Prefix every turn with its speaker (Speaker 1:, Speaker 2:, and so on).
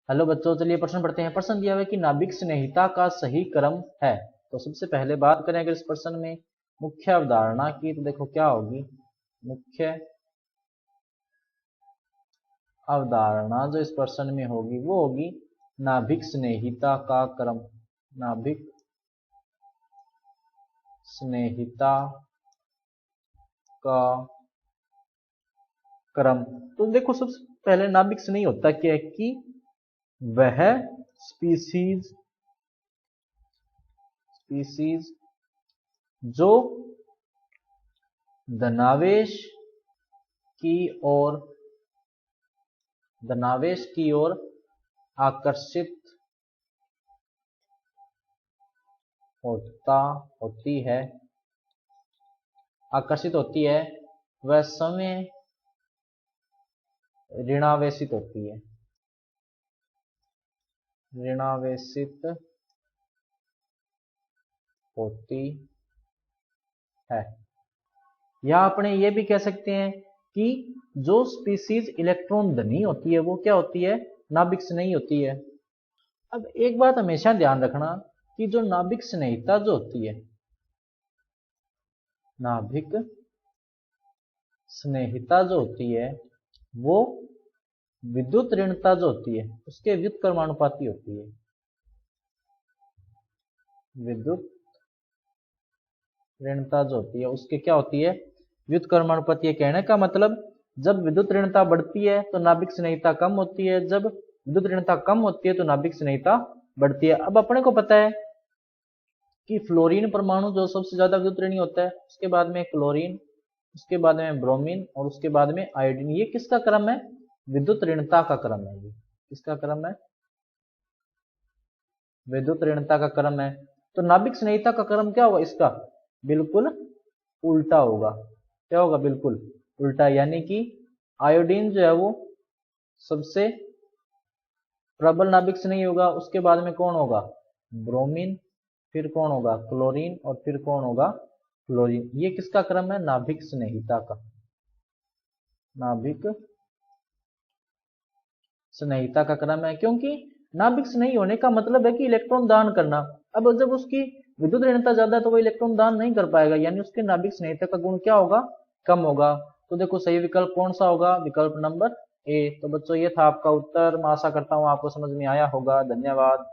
Speaker 1: Hello बच्चों, चलिए प्रश्न पढ़ते हैं। प्रश्न दिया हुआ है कि नाभिक स्नेहिता का सही क्रम है। तो सबसे पहले बात करें अगर इस प्रश्न में मुख्य अवधारणा की, तो देखो क्या होगी। मुख्य अवधारणा जो इस प्रश्न में होगी वो होगी नाभिक स्नेहिता का क्रम। नाभिक स्नेहिता का क्रम। तो देखो सबसे पहले नाभिक स्नेही होता क्या है कि वह स्पीसीज जो धनावेश की ओर आकर्षित होती है वह समय ऋणावेशित होती है। या अपने ये भी कह सकते हैं कि जो स्पीसीज इलेक्ट्रॉन धनी होती है वो क्या होती है, नाभिक स्नेही होती है। अब एक बात हमेशा ध्यान रखना कि जो नाभिक स्नेहिता जो होती है, नाभिक स्नेहिता जो होती है वो विद्युत ऋणता जो होती है उसके व्युत्क्रमानुपाती होती है। विद्युत ऋणता जो होती है उसके क्या होती है, व्युत्क्रमानुपाती। कहने का मतलब जब विद्युत ऋणता बढ़ती है तो नाभिक स्नेहिता कम होती है, जब विद्युत ऋणता कम होती है तो नाभिक स्नेहिता बढ़ती है। अब अपने को पता है कि फ्लोरीन परमाणु जो सबसे ज्यादा विद्युत ऋणी होता है, उसके बाद में क्लोरीन, उसके बाद में ब्रोमीन और उसके बाद में आयोडीन। ये किसका क्रम है, विद्युत ऋणता का क्रम है। ये किसका क्रम है, विद्युत ऋणता का क्रम है। तो नाभिक स्नेहिता का क्रम क्या होगा, इसका बिल्कुल उल्टा होगा। क्या होगा, बिल्कुल उल्टा। यानी कि आयोडीन जो है वो सबसे प्रबल नाभिक स्नेही होगा, उसके बाद में कौन होगा, ब्रोमीन, फिर कौन होगा, क्लोरीन, और फिर कौन होगा, क्लोरीन। ये किसका क्रम है, नाभिक स्नेहिता का। नाभिक स्नेहिता का क्रम है, क्योंकि नाभिक स्नेही होने का मतलब है कि इलेक्ट्रॉन दान करना। अब जब उसकी विद्युत ऋणता ज्यादा है तो वो इलेक्ट्रॉन दान नहीं कर पाएगा, यानी उसके नाभिक स्नेहिता का गुण क्या होगा, कम होगा। तो देखो सही विकल्प कौन सा होगा, विकल्प नंबर ए। तो बच्चों ये था आपका उत्तर। मैं आशा करता हूँ आपको समझ में आया होगा। धन्यवाद।